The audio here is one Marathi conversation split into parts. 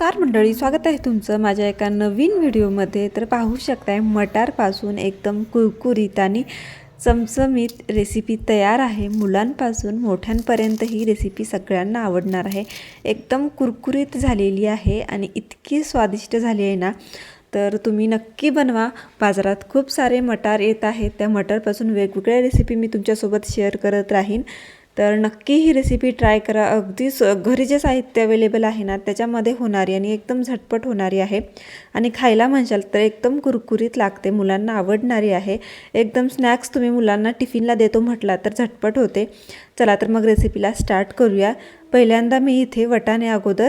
नमस्कार मंडळी, स्वागत आहे तुमचं माझ्या एका नवीन व्हिडिओमध्ये। तर पाहू शकताय मटारपासून एकदम कुरकुरीत आणि चमचमीत रेसिपी तयार आहे। मुलांपासून मोठ्यांपर्यंत ही रेसिपी सगळ्यांना आवडणार आहे। एकदम कुरकुरीत झालेली आहे आणि इतकी स्वादिष्ट झाली आहे ना, तर तुम्ही नक्की बनवा। बाजारात खूप सारे मटार येत आहेत, त्या मटारपासून वेगवेगळ्या रेसिपी मी तुमच्यासोबत शेअर करत राहीन। तर नक्की ही रेसिपी ट्राय करा। अगदीच घरी जे साहित्य अवेलेबल आहे ना त्याच्यामध्ये होणारी आणि एकदम झटपट होणारी आहे आणि खायला म्हणशाल तर एकदम कुरकुरीत लागते, मुलांना आवडणारी आहे। एकदम स्नॅक्स तुम्ही मुलांना टिफिनला देतो म्हटला तर झटपट होते। चला तर मग रेसिपीला स्टार्ट करूया। पहिल्यांदा मी इथे वटाणे अगोदर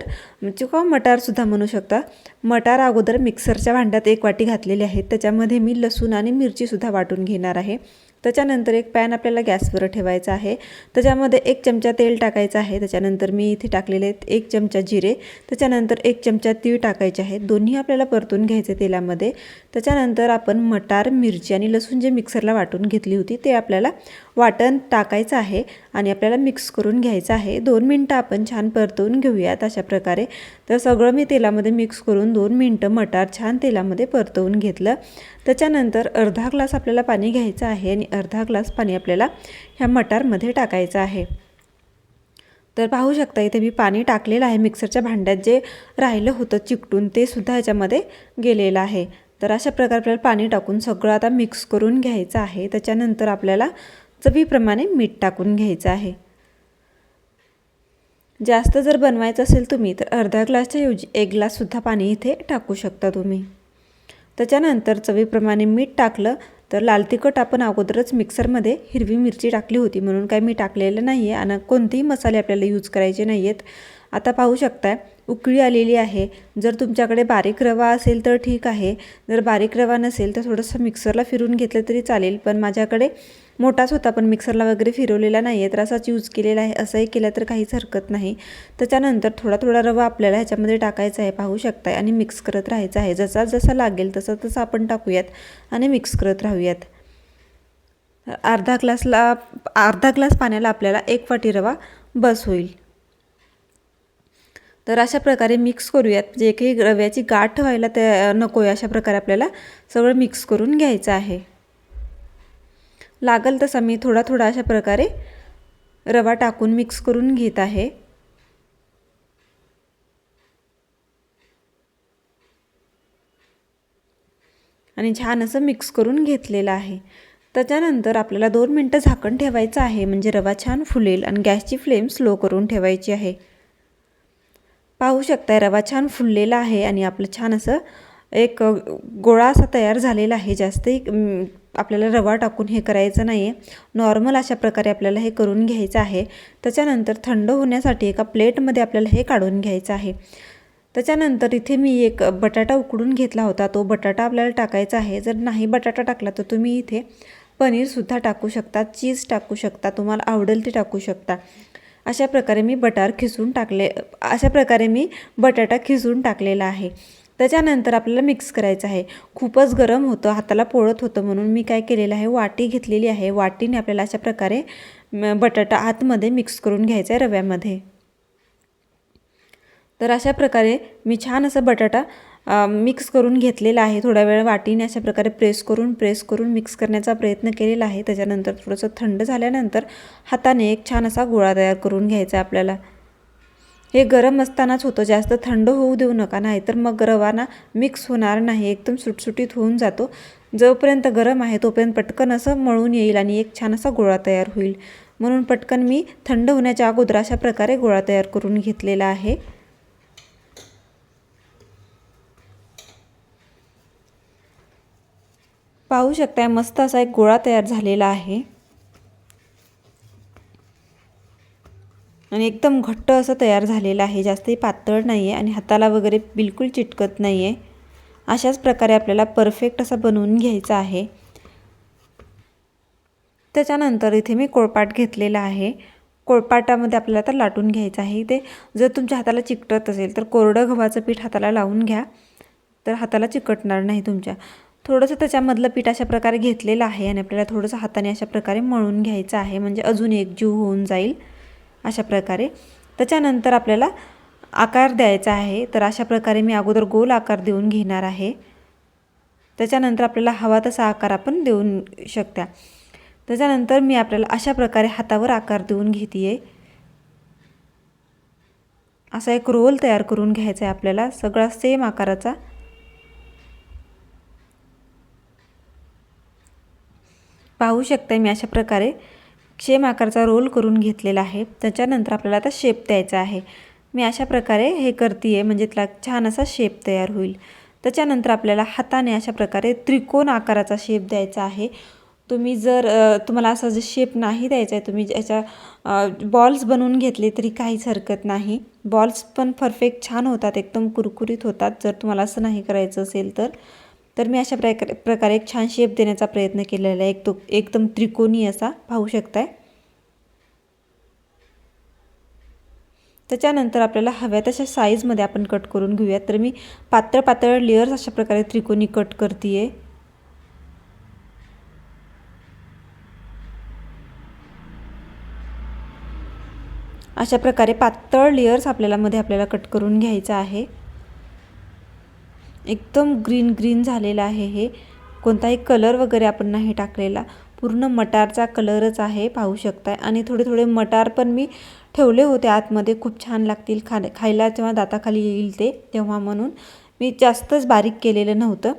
किंवा मटारसुद्धा म्हणू शकता, मटार अगोदर मिक्सरच्या भांड्यात 1 वाटी घातलेली आहे। त्याच्यामध्ये मी लसूण आणि मिरचीसुद्धा वाटून घेणार आहे। त्याच्यानंतर एक पॅन आपल्याला गॅसवर ठेवायचा आहे। त्याच्यामध्ये 1 चमचा तेल टाकायचं आहे। त्याच्यानंतर मी इथे टाकलेले आहेत 1 चमचा जिरे, त्याच्यानंतर 1 चमचा तीळ टाकायचे आहेत। दोन्ही आपल्याला परतून घ्यायचे तेलामध्ये। त्याच्यानंतर आपण मटार, मिरची आणि लसूण जे मिक्सरला वाटून घेतली होती ते आपल्याला वाटण टाकायचं आहे आणि आपल्याला मिक्स करून घ्यायचं आहे। 2 मिनिटं आपण छान परतवून घेऊयात अशा प्रकारे। तर सगळं मी तेलामध्ये मिक्स करून 2 मिनिटं मटार छान तेलामध्ये परतवून घेतलं। त्याच्यानंतर अर्धा ग्लास आपल्याला पाणी घ्यायचं आहे आणि अर्धा ग्लास पाणी आपल्याला ह्या मटारमध्ये टाकायचं आहे। तर पाहू शकता इथे मी पाणी टाकलेलं आहे। मिक्सरच्या भांड्यात जे राहिलं होतं चिकटून ते सुद्धा ह्याच्यामध्ये गेलेलं आहे। तर अशा प्रकारे आपल्याला पाणी टाकून सगळं आता मिक्स करून घ्यायचं आहे। त्याच्यानंतर आपल्याला चवीप्रमाणे मीठ टाकून घ्यायचं आहे। जास्त जर बनवायचं असेल तुम्ही तर अर्धा ग्लासच्या ऐवजी 1 ग्लाससुद्धा पाणी इथे टाकू शकता तुम्ही। त्याच्यानंतर चवीप्रमाणे मीठ टाकलं। तर लाल तिखट आपण अगोदरच मिक्सरमध्ये हिरवी मिरची टाकली होती म्हणून काही मी टाकलेलं नाही आहे आणि कोणतेही मसाले आपल्याला यूज करायचे नाही आहेत। आता पाहू शकताय उकळी आलेली आहे। जर तुमच्याकडे बारीक रवा असेल तर ठीक आहे, जर बारीक रवा नसेल तर थोडंसं मिक्सरला फिरून घेतलं तरी चालेल, पण माझ्याकडे मोठाच होता पण मिक्सरला वगैरे फिरवलेला नाही आहे तर असाच यूज केलेला आहे। असंही केलं तर काहीच हरकत नाही। त्याच्यानंतर थोडा थोडा रवा आपल्याला ह्याच्यामध्ये टाकायचा आहे पाहू शकताय आणि मिक्स करत राहायचं आहे। जसा जसा लागेल तसं तसं आपण टाकूयात आणि मिक्स करत राहूयात। अर्धा ग्लास पाण्याला आपल्याला 1 वाटी रवा बस होईल। तर अशा प्रकारे मिक्स करूयात, जे काही रव्याची गाठ व्हायला नको आहे अशा प्रकारे आपल्याला सगळं मिक्स करून घ्यायचं आहे। लागल तसा मी थोडा थोडा अशा प्रकारे रवा टाकून मिक्स करून घेत आहे। आणि छान असं मिक्स करून घेतलेलं आहे। त्याच्यानंतर आपल्याला 2 मिनिटं झाकण ठेवायचं आहे म्हणजे रवा छान फुलेल आणि गॅसची फ्लेम स्लो करून ठेवायची आहे। पाहू शकताय रवा छान फुललेला आहे आणि आपलं छान असं एक गोळा असा तयार झालेला आहे। जास्तही आपल्याला रवा टाकून हे करायचं नाही आहे, नॉर्मल अशा प्रकारे आपल्याला हे करून घ्यायचं आहे। त्याच्यानंतर थंड होण्यासाठी एका प्लेटमध्ये आपल्याला हे काढून घ्यायचं आहे। त्याच्यानंतर इथे मी एक बटाटा उकडून घेतला होता, तो बटाटा आपल्याला टाकायचा आहे। जर नाही बटाटा टाकला तर तुम्ही इथे पनीरसुद्धा टाकू शकता, चीज टाकू शकता, तुम्हाला आवडेल ते टाकू शकता। अशा प्रकारे मी बटाटा खिसून टाकलेला आहे। त्याच्यानंतर आपल्याला मिक्स करायचं आहे। खूपच गरम होतं, हाताला पोळत होतं म्हणून मी काय केलेलं आहे, वाटी घेतलेली आहे। वाटीने आपल्याला अशा प्रकारे बटाटा आतमध्ये मिक्स करून घ्यायचा आहे रव्यामध्ये। तर अशा प्रकारे मी छान असं बटाटा मिक्स करून घेतलेला आहे। थोडा वेळ वाटीने अशा प्रकारे प्रेस करून मिक्स करण्याचा प्रयत्न केलेला आहे। त्याच्यानंतर थोडंसं थंड झाल्यानंतर हाताने एक छान असा गोळा तयार करून घ्यायचा आपल्याला। हे गरम असतानाच होतं, जास्त थंड होऊ देऊ नका, नाही तर मग रवाना मिक्स होणार नाही, एकदम सुटसुटीत होऊन जातो। जोपर्यंत गरम आहे तोपर्यंत पटकन असं मळून येईल आणि एक छान असा गोळा तयार होईल, म्हणून पटकन मी थंड होण्याच्या अगोदर अशा प्रकारे गोळा तयार करून घेतलेला आहे। पाहू शकताय मस्त असा एक गोळा तयार झालेला आहे आणि एकदम घट्ट असं तयार झालेलं आहे, जास्तही पातळ नाही आहे आणि हाताला वगैरे बिलकुल चिटकत नाही आहे। अशाच प्रकारे आपल्याला परफेक्ट असं बनवून घ्यायचं आहे। त्याच्यानंतर इथे मी कोळपाट घेतलेला आहे। कोळपाटामध्ये आपल्याला आता लाटून घ्यायचं आहे। ते जर तुमच्या हाताला चिकटत असेल तर कोरडं गव्हाचं पीठ हाताला लावून घ्या, तर हाताला चिकटणार नाही तुमच्या। थोडंसं त्याच्यामधलं पीठ अशा प्रकारे घेतलेलं आहे आणि आपल्याला थोडंसं हाताने अशा प्रकारे मळून घ्यायचं आहे म्हणजे अजून एकजीव होऊन जाईल अशा प्रकारे। त्याच्यानंतर आपल्याला आकार द्यायचा आहे. तर अशा प्रकारे मी अगोदर गोल आकार देऊन घेणार आहे. त्याच्यानंतर आपल्याला हवा तसा आकार आपण देऊन शकता. त्याच्यानंतर मी आपल्याला अशा प्रकारे हातावर आकार देऊन घेते आहे. असा एक रोल तयार करून घ्यायचा आहे आपल्याला, सगळा सेम आकाराचा. पाहू शकता मी अशा प्रकारे सेम आकाराचा रोल करून घेतलेला आहे. त्याच्यानंतर आपल्याला आता शेप द्यायचा आहे. मी अशा प्रकारे हे करते आहे, म्हणजे त्याला छान असा शेप तयार होईल. त्याच्यानंतर आपल्याला हाताने अशा प्रकारे त्रिकोण आकाराचा शेप द्यायचा आहे. तुम्ही जर तुम्हाला असा जे शेप नाही द्यायचा आहे, तुम्ही याच्या बॉल्स बनवून घेतले तरी काहीच हरकत नाही. बॉल्स पण परफेक्ट छान होतात, एकदम कुरकुरीत होतात. जर तुम्हाला असं नाही करायचं असेल तर मी अशा प्रकारे एक छान शेप देण्याचा प्रयत्न केलेला आहे. एकदम त्रिकोणी असा पाहू शकताय. त्याच्यानंतर आपल्याला हव्या तशा साईजमध्ये आपण कट करून घेऊयात. तर मी पातळ पातळ लेयर्स अशा प्रकारे त्रिकोणी कट करते आहे. अशा प्रकारे पातळ लेयर्स आपल्याला कट करून घ्यायचं आहे. एकदम ग्रीन झालेला आहे. हे कोणताही कलर वगैरे आपण नाही टाकलेला, पूर्ण मटारचा कलरच आहे पाहू शकताय. आणि थोडे मटार पण मी ठेवले होते आतमध्ये, खूप छान लागतील खायला जेव्हा दाताखाली येईल तेव्हा, म्हणून मी जास्तच बारीक केलेलं नव्हतं.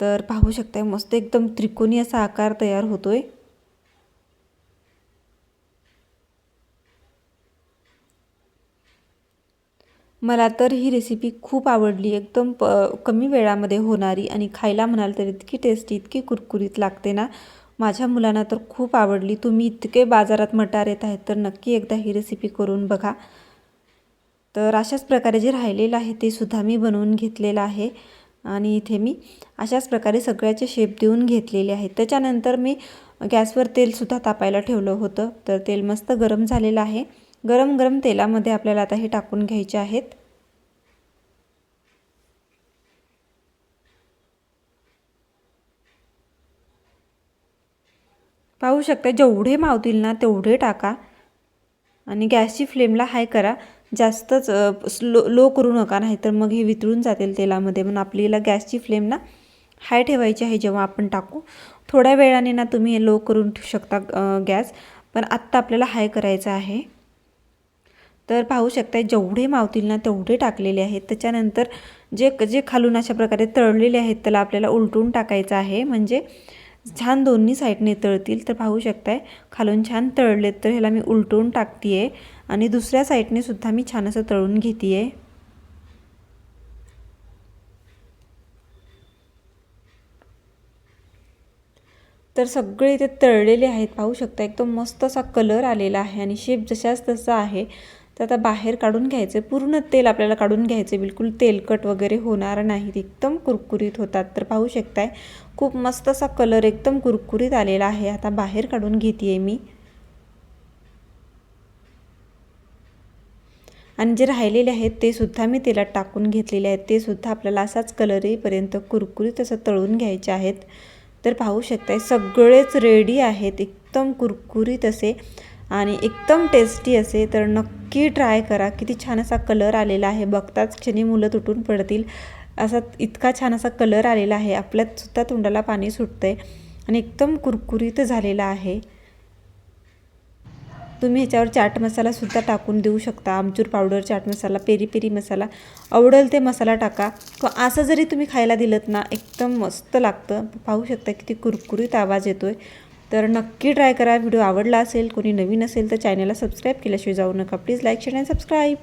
तर पाहू शकताय मस्त एकदम त्रिकोणी असा आकार तयार होतोय. मला तर ही रेसिपी खूप आवडली. एकदम कमी वेळामध्ये होणारी आणि खायला म्हणाल तर इतकी टेस्टी, इतकी कुरकुरीत लागते ना. माझ्या मुलांना तर खूप आवडली. तुम्ही इतके बाजारात मटार येत आहेत तर नक्की एकदा ही रेसिपी करून बघा. तर अशाच प्रकारे जे राहिलेलं आहे ते सुद्धा मी बनवून घेतलेलं आहे. आणि इथे मी अशाच प्रकारे सगळ्याचे शेप देऊन घेतलेले आहेत. त्याच्यानंतर मी गॅसवर तेलसुद्धा तापायला ठेवलं होतं. तर तेल मस्त गरम झालेलं आहे. गरम तेलामध्ये आपल्याला आता हे टाकून घ्यायचे आहेत. पाहू शकता जेवढे मावतील ना तेवढे टाका. आणि गॅसची फ्लेमला हाय करा, जास्तच लो करू नका, नाहीतर मग हे वितळून जातील तेलामध्ये. म्हणून आपल्याला गॅसची फ्लेम ना हाय ठेवायची आहे जेव्हा आपण टाकू. थोड्या वेळाने ना तुम्ही लो करून ठेवू शकता गॅस, पण आत्ता आपल्याला हाय करायचं आहे. तर पाहू शकता जेवढे मावतील ना तेवढे टाकलेले आहेत. त्याच्यानंतर जे खालून अशा प्रकारे तळलेले आहेत त्याला आपल्याला उलटून टाकायचं आहे, म्हणजे छान दोन्ही साईडने तळतील. तर पाहू शकताय खालून छान तळलेत, तर ह्याला मी उलटून टाकते आहे आणि दुसऱ्या साईडने सुद्धा मी छान असं तळून घेते आहे. तर सगळे ते तळलेले आहेत पाहू शकता. एकदम मस्त असा कलर आलेला आहे आणि शेप जशाच तसा आहे. तर आता बाहेर काढून घ्यायचं, पूर्ण तेल आपल्याला काढून घ्यायचं, बिलकुल तेलकट वगैरे होणार नाहीत, एकदम कुरकुरीत होतात. तर पाहू शकताय खूप मस्त असा कलर एकदम कुरकुरीत आलेला आहे. आता बाहेर काढून घेते आहे मी. आणि जे राहिलेले आहेत ते सुद्धा मी तेलात टाकून घेतलेले आहेत. ते सुद्धा आपल्याला असाच कलर येईपर्यंत कुरकुरीत असं तळून घ्यायचे आहेत. तर पाहू शकताय सगळेच रेडी आहेत, एकदम कुरकुरीत असे आणि एकदम टेस्टी असे. तर नक्की ट्राय करा. किती छान असा कलर आलेला आहे, बघताच क्षणी मुलं तुटून पडतील असा इतका छान असा कलर आलेला आहे. आपल्यात सुद्धा तोंडाला पाणी सुटतंय आणि एकदम कुरकुरीत झालेला आहे. तुम्ही ह्याच्यावर चाट मसालासुद्धा टाकून देऊ शकता, आमचूर powder, chaat masala, peri peri मसाला, आवडेल ते मसाला टाका. किंवा असं जरी तुम्ही खायला दिलत ना एकदम मस्त लागतं. पाहू शकता किती कुरकुरीत आवाज येतोय. तर नक्की ट्राय करा. व्हिडिओ आवडला असेल, कोणी नवीन असेल तर चॅनलला सबस्क्राईब केल्याशिवाय जाऊ नका. प्लीज लाईक, शेअर आणि सबस्क्राईब.